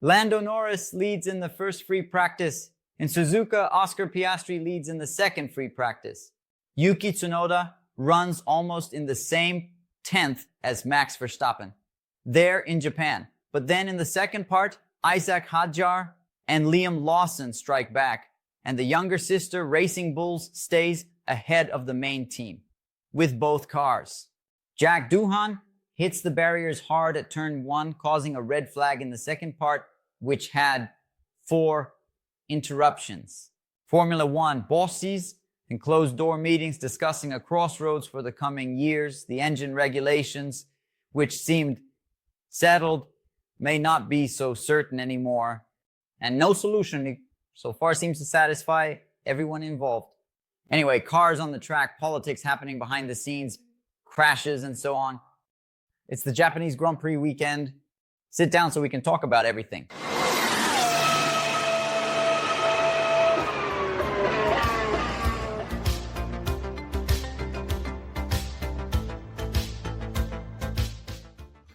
Lando Norris leads in the first free practice. In Suzuka, Oscar Piastri leads in the second free practice. Yuki Tsunoda runs almost in the same 10th as Max Verstappen. There in Japan. But then in the second part, Isaac Hadjar and Liam Lawson strike back, and the younger sister Racing Bulls stays ahead of the main team with both cars. Jack Doohan hits the barriers hard at turn 1, causing a red flag in the second part, which had 4 interruptions. Formula One bosses in closed-door meetings discussing a crossroads for the coming years. The engine regulations, which seemed settled, may not be so certain anymore. And no solution so far seems to satisfy everyone involved. Anyway, cars on the track, politics happening behind the scenes, crashes and so on. It's the Japanese Grand Prix weekend. Sit down so we can talk about everything.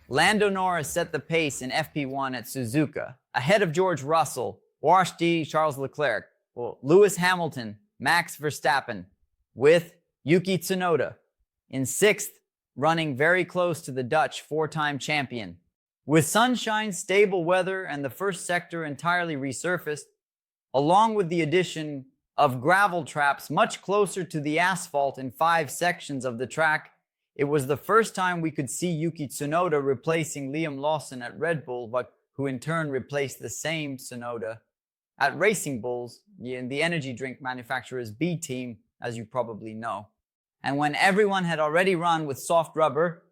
Lando Norris set the pace in FP1 at Suzuka, ahead of George Russell, Charles Leclerc, Lewis Hamilton, Max Verstappen, with Yuki Tsunoda in 6th, running very close to the Dutch 4-time champion. With sunshine, stable weather, and the first sector entirely resurfaced, along with the addition of gravel traps much closer to the asphalt in 5 sections of the track, it was the first time we could see Yuki Tsunoda replacing Liam Lawson at Red Bull, but who in turn replaced the same Tsunoda at Racing Bulls, the energy drink manufacturer's B team, as you probably know. And when everyone had already run with soft rubber,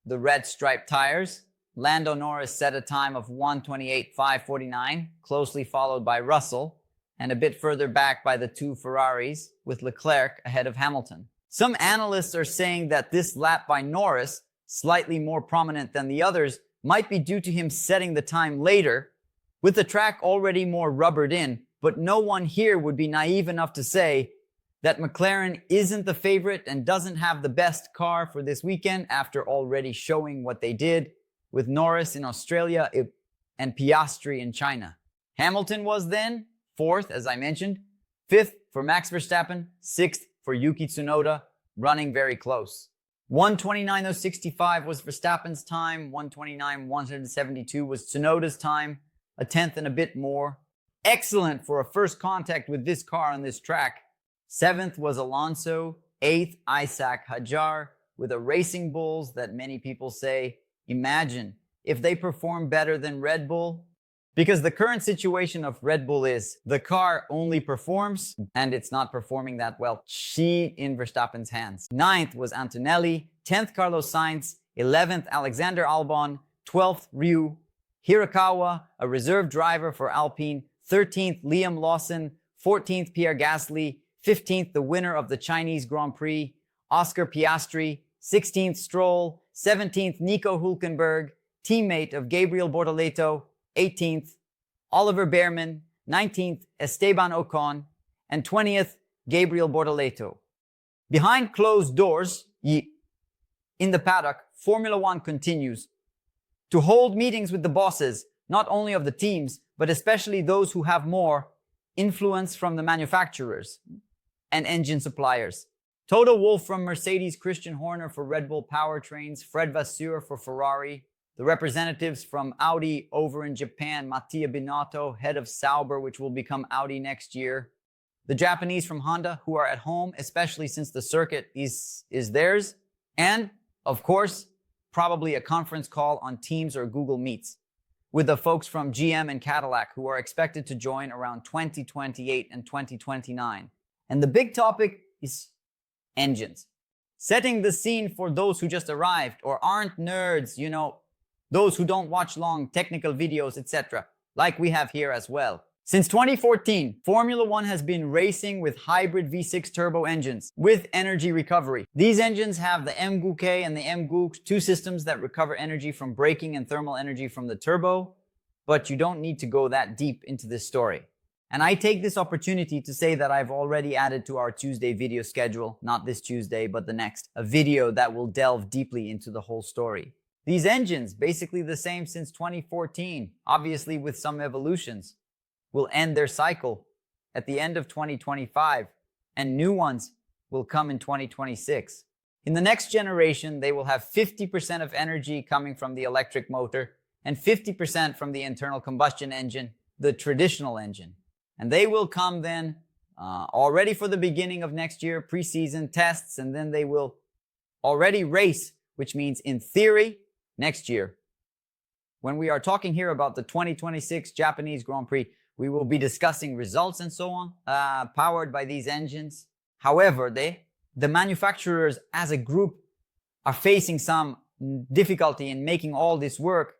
the red striped tires, Lando Norris set a time of 1:28.549, closely followed by Russell, and a bit further back by the 2 Ferraris, with Leclerc ahead of Hamilton. Some analysts are saying that this lap by Norris, slightly more prominent than the others, might be due to him setting the time later, with the track already more rubbered in, but no one here would be naive enough to say that McLaren isn't the favorite and doesn't have the best car for this weekend after already showing what they did with Norris in Australia and Piastri in China. Hamilton was then 4th, as I mentioned, 5th for Max Verstappen, 6th for Yuki Tsunoda, running very close. 1:29.065 was Verstappen's time, 1:29.172 was Tsunoda's time, a 10th and a bit more. Excellent for a first contact with this car on this track. 7th was Alonso, 8th Isaac Hadjar, with a Racing Bulls that many people say, imagine if they perform better than Red Bull. Because the current situation of Red Bull is the car only performs and it's not performing that well. She in Verstappen's hands. 9th was Antonelli, 10th Carlos Sainz, 11th Alexander Albon, 12th Ryu, Hirakawa, a reserve driver for Alpine, 13th Liam Lawson, 14th Pierre Gasly, 15th the winner of the Chinese Grand Prix, Oscar Piastri, 16th Stroll, 17th Nico Hülkenberg, teammate of Gabriel Bortoleto, 18th Oliver Bearman, 19th Esteban Ocon, and 20th Gabriel Bortoleto. Behind closed doors, in the paddock, Formula One continues to hold meetings with the bosses, not only of the teams, but especially those who have more influence from the manufacturers and engine suppliers. Toto Wolff from Mercedes, Christian Horner for Red Bull Powertrains, Fred Vasseur for Ferrari, the representatives from Audi over in Japan, Mattia Binotto, head of Sauber, which will become Audi next year. The Japanese from Honda, who are at home, especially since the circuit is theirs. And, of course, probably a conference call on Teams or Google Meets with the folks from GM and Cadillac, who are expected to join around 2028 and 2029. And the big topic is engines. Setting the scene for those who just arrived or aren't nerds, those who don't watch long technical videos, etc., like we have here as well. Since 2014, Formula One has been racing with hybrid V6 turbo engines with energy recovery. These engines have the 𝑚𝑔𝑢𝑘 and the 𝑚𝑔𝑢𝑘, 2 systems that recover energy from braking and thermal energy from the turbo, but you don't need to go that deep into this story. And I take this opportunity to say that I've already added to our Tuesday video schedule, not this Tuesday, but the next, a video that will delve deeply into the whole story. These engines, basically the same since 2014, obviously with some evolutions, will end their cycle at the end of 2025, and new ones will come in 2026. In the next generation, they will have 50% of energy coming from the electric motor and 50% from the internal combustion engine, the traditional engine. And they will come then already for the beginning of next year, pre-season tests, and then they will already race, which means in theory, next year. When we are talking here about the 2026 Japanese Grand Prix, we will be discussing results and so on, powered by these engines. However, the manufacturers as a group are facing some difficulty in making all this work,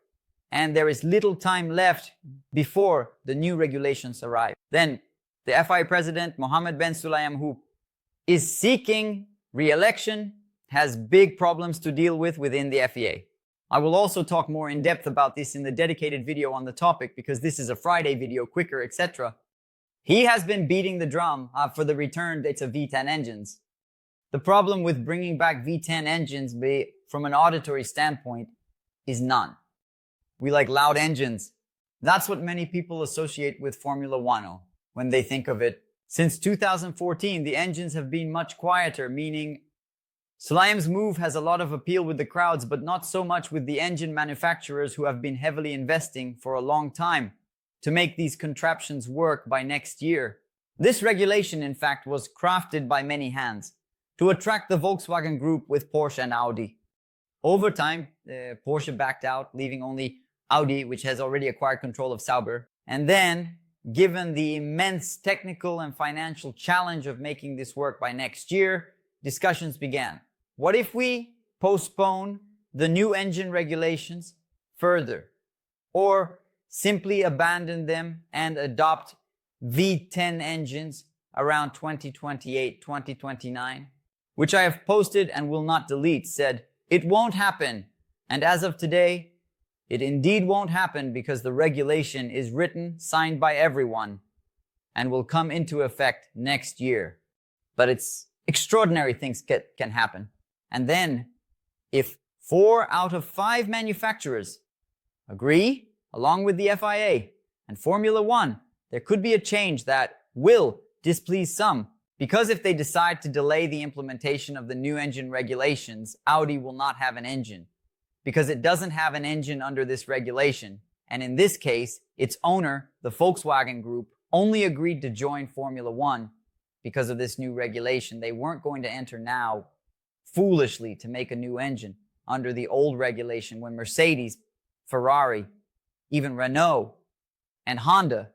and there is little time left before the new regulations arrive. Then the FIA president, Mohammed bin Sulayem, who is seeking re-election, has big problems to deal with within the FIA. I will also talk more in depth about this in the dedicated video on the topic, because this is a Friday video, quicker, etc. He has been beating the drum for the return dates of V10 engines. The problem with bringing back V10 engines from an auditory standpoint is none. We like loud engines. That's what many people associate with Formula One when they think of it. Since 2014, the engines have been much quieter, meaning Sulayem's move has a lot of appeal with the crowds, but not so much with the engine manufacturers who have been heavily investing for a long time to make these contraptions work by next year. This regulation, in fact, was crafted by many hands to attract the Volkswagen Group with Porsche and Audi. Over time, Porsche backed out, leaving only Audi, which has already acquired control of Sauber. And then, given the immense technical and financial challenge of making this work by next year, discussions began. What if we postpone the new engine regulations further, or simply abandon them and adopt V10 engines around 2028, 2029? Which I have posted and will not delete, said, it won't happen. And as of today, it indeed won't happen, because the regulation is written, signed by everyone, and will come into effect next year. But it's extraordinary things can happen. And then, if 4 out of 5 manufacturers agree, along with the FIA and Formula One, there could be a change that will displease some. Because if they decide to delay the implementation of the new engine regulations, Audi will not have an engine, because it doesn't have an engine under this regulation. And in this case, its owner, the Volkswagen Group, only agreed to join Formula One because of this new regulation. They weren't going to enter now foolishly to make a new engine under the old regulation, when Mercedes, Ferrari, even Renault and Honda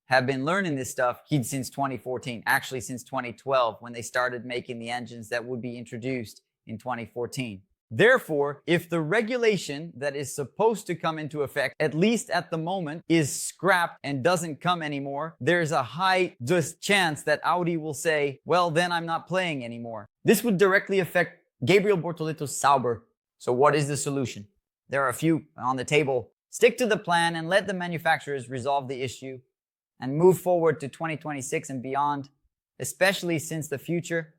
have been learning this stuff since 2014, actually since 2012, when they started making the engines that would be introduced in 2014. Therefore, if the regulation that is supposed to come into effect, at least at the moment, is scrapped and doesn't come anymore, there's a high chance that Audi will say, well, then I'm not playing anymore. This would directly affect Gabriel Bortolito's Sauber. So what is the solution? There are a few on the table. Stick to the plan and let the manufacturers resolve the issue and move forward to 2026 and beyond, especially since the future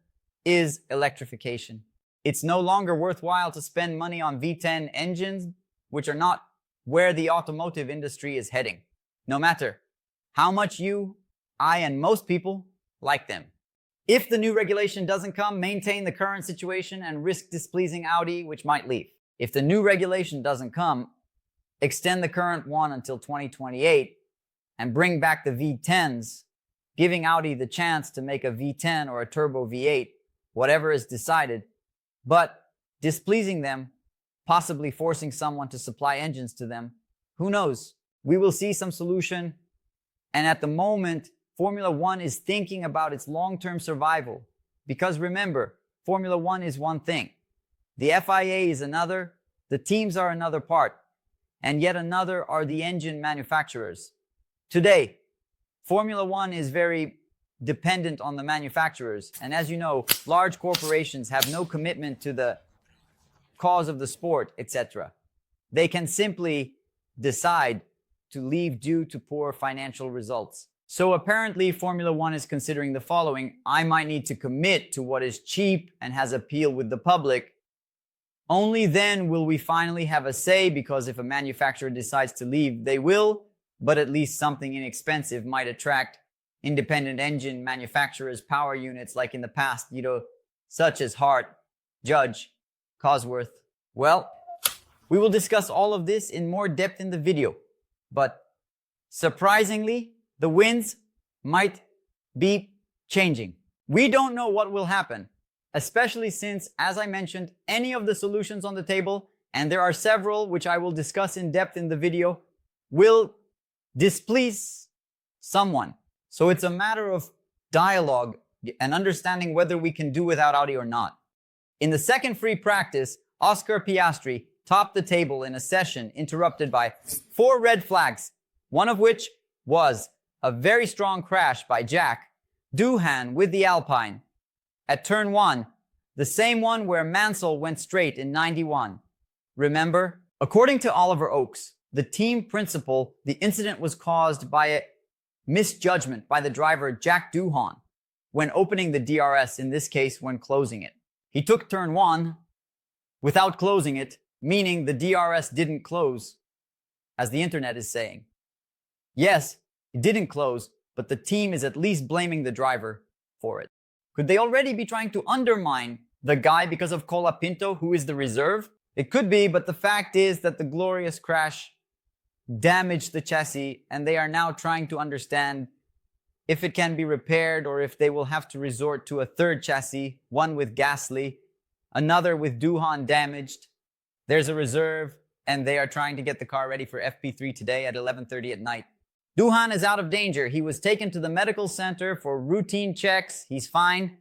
is electrification. It's no longer worthwhile to spend money on V10 engines, which are not where the automotive industry is heading, no matter how much you, I, and most people like them. If the new regulation doesn't come, maintain the current situation and risk displeasing Audi, which might leave. If the new regulation doesn't come, extend the current one until 2028 and bring back the V10s, giving Audi the chance to make a V10 or a turbo V8, whatever is decided, but displeasing them, possibly forcing someone to supply engines to them. Who knows? We will see some solution. And at the moment, Formula One is thinking about its long-term survival. Because remember, Formula One is one thing. The FIA is another. The teams are another part. And yet another are the engine manufacturers. Today, Formula One is very dependent on the manufacturers. And as you know, large corporations have no commitment to the cause of the sport, etc. They can simply decide to leave due to poor financial results. So apparently Formula One is considering the following: I might need to commit to what is cheap and has appeal with the public Only then will we finally have a say, because if a manufacturer decides to leave, they will, but at least something inexpensive might attract independent engine manufacturers' power units like in the past, such as Hart, Judge, Cosworth. Well, we will discuss all of this in more depth in the video, but surprisingly, the winds might be changing. We don't know what will happen, especially since, as I mentioned, any of the solutions on the table, and there are several which I will discuss in depth in the video, will displease someone. So it's a matter of dialogue and understanding whether we can do without Audi or not. In the second free practice, Oscar Piastri topped the table in a session interrupted by 4 red flags, one of which was a very strong crash by Jack Doohan with the Alpine at turn 1, the same one where Mansell went straight in 91. Remember? According to Oliver Oakes, the team principal, the incident was caused by a misjudgment by the driver Jack Doohan when opening the DRS, in this case when closing it. He took turn 1 without closing it, meaning the DRS didn't close, as the internet is saying. Yes, it didn't close, but the team is at least blaming the driver for it. Could they already be trying to undermine the guy because of Colapinto, who is the reserve? It could be, but the fact is that the glorious crash damaged the chassis, and they are now trying to understand if it can be repaired or if they will have to resort to a third chassis, one with Gasly, another with Doohan damaged. There's a reserve, and they are trying to get the car ready for FP3 today at 11:30 at night. Doohan is out of danger. He was taken to the medical center for routine checks. He's fine.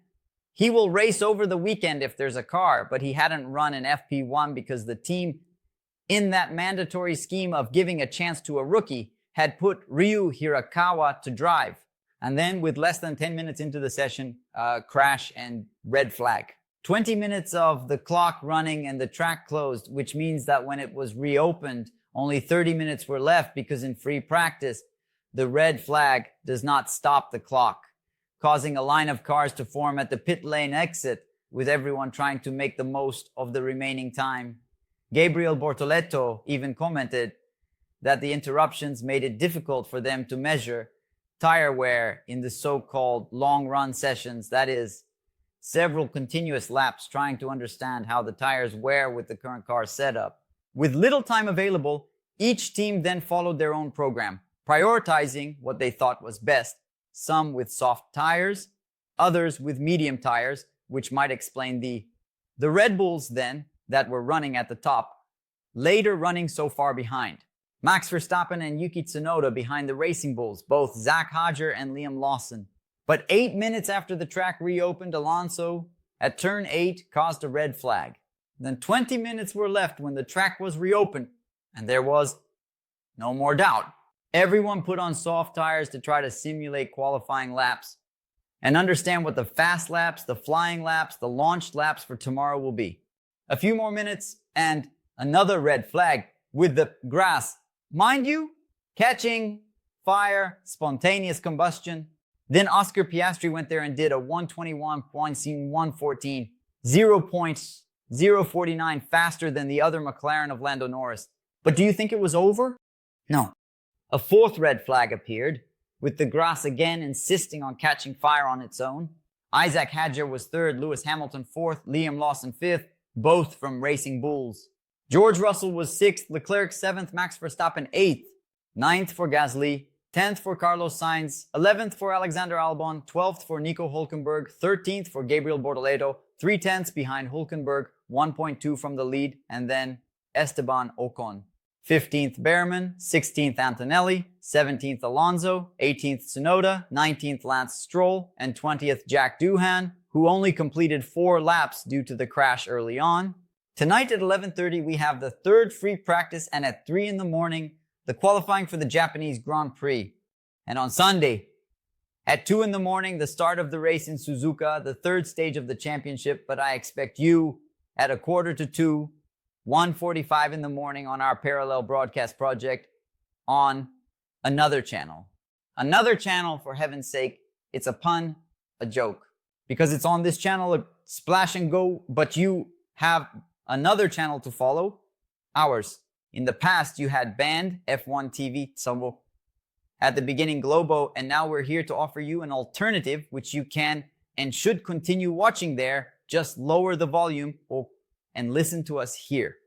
He will race over the weekend if there's a car, but he hadn't run in FP1 because the team, in that mandatory scheme of giving a chance to a rookie, had put Ryu Hirakawa to drive. And then with less than 10 minutes into the session, crash and red flag. 20 minutes of the clock running and the track closed, which means that when it was reopened, only 30 minutes were left, because in free practice, the red flag does not stop the clock, causing a line of cars to form at the pit lane exit, with everyone trying to make the most of the remaining time. Gabriel Bortoleto even commented that the interruptions made it difficult for them to measure tire wear in the so-called long run sessions, that is, several continuous laps trying to understand how the tires wear with the current car setup. With little time available, each team then followed their own program, prioritizing what they thought was best, some with soft tires, others with medium tires, which might explain the Red Bulls then that were running at the top, later running so far behind. Max Verstappen and Yuki Tsunoda behind the Racing Bulls, both Zach Hodger and Liam Lawson. But 8 minutes after the track reopened, Alonso at turn 8 caused a red flag. Then 20 minutes were left when the track was reopened, and there was no more doubt. Everyone put on soft tires to try to simulate qualifying laps and understand what the fast laps, the flying laps, the launched laps for tomorrow will be. A few more minutes and another red flag with the grass, mind you, catching fire, spontaneous combustion. Then Oscar Piastri went there and did a 121.114, 0.049 faster than the other McLaren of Lando Norris. But do you think it was over? No. A fourth red flag appeared, with the grass again insisting on catching fire on its own. Isaac Hadjar was third, Lewis Hamilton fourth, Liam Lawson fifth, both from Racing Bulls. George Russell was sixth, Leclerc seventh, Max Verstappen eighth, ninth for Gasly, 10th for Carlos Sainz, 11th for Alexander Albon, 12th for Nico Hülkenberg, 13th for Gabriel Bortoleto, 3/10 behind Hülkenberg, 1.2 from the lead, and then Esteban Ocon. 15th Behrman, 16th Antonelli, 17th Alonso, 18th Tsunoda, 19th Lance Stroll, and 20th Jack Doohan, who only completed 4 laps due to the crash early on. Tonight at 11:30 we have the third free practice, and at 3 in the morning, the qualifying for the Japanese Grand Prix. And on Sunday, at 2 in the morning, the start of the race in Suzuka, the third stage of the championship, but I expect you at 1:45, 1:45 in the morning on our parallel broadcast project on another channel. Another channel, for heaven's sake. It's a pun, a joke. Because it's on this channel, a splash and go, but you have another channel to follow, ours. In the past, you had banned F1 TV, Tsobo. At the beginning, Globo, and now we're here to offer you an alternative which you can and should continue watching there. Just lower the volume and listen to us here.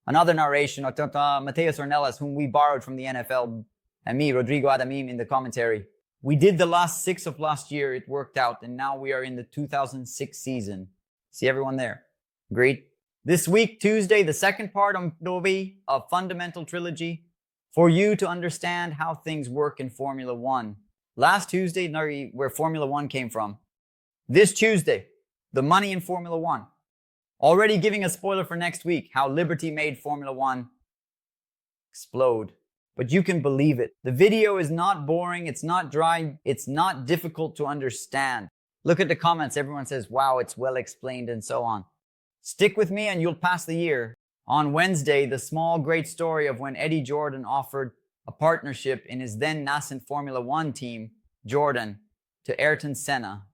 Another narration of Matheus Ornelas, whom we borrowed from the NFL, and me, Rodrigo Adamim, in the commentary. We did the last 6 of last year, it worked out, and now we are in the 2006 season. See everyone there? Agreed? This week, Tuesday, the second part of Novi, a fundamental trilogy, for you to understand how things work in Formula One. Last Tuesday, where Formula One came from. This Tuesday, the money in Formula One. Already giving a spoiler for next week, how Liberty made Formula One explode. But you can believe it. The video is not boring, it's not dry, it's not difficult to understand. Look at the comments, everyone says, wow, it's well explained and so on. Stick with me and you'll pass the year. On Wednesday, the small great story of when Eddie Jordan offered a partnership in his then nascent Formula One team, Jordan, to Ayrton Senna.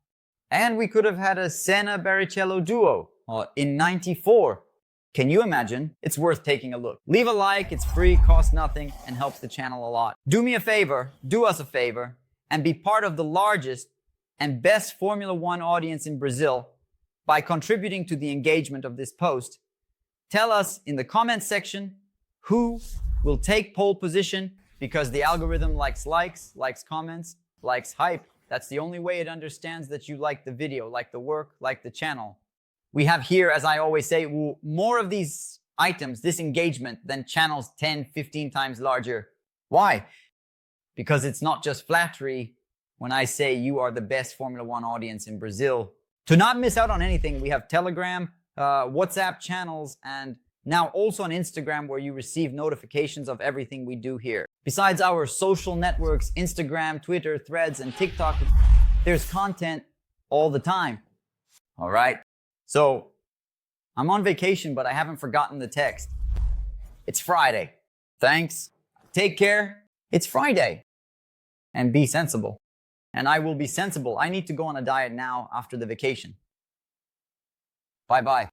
And we could have had a Senna-Barrichello duo in '94. Can you imagine? It's worth taking a look. Leave a like, it's free, costs nothing, and helps the channel a lot. Do me a favor, do us a favor, and be part of the largest and best Formula One audience in Brazil by contributing to the engagement of this post. Tell us in the comments section who will take pole position, because the algorithm likes comments, likes hype. That's the only way it understands that you like the video, like the work, like the channel. We have here, as I always say, more of these items, this engagement, than channels 10, 15 times larger. Why? Because it's not just flattery when I say you are the best Formula One audience in Brazil. To not miss out on anything, we have Telegram, WhatsApp channels, and now also on Instagram, where you receive notifications of everything we do here. Besides our social networks, Instagram, Twitter, Threads, and TikTok, there's content all the time. All right? So, I'm on vacation, but I haven't forgotten the text. It's Friday. Thanks. Take care. It's Friday. And be sensible. And I will be sensible. I need to go on a diet now after the vacation. Bye-bye.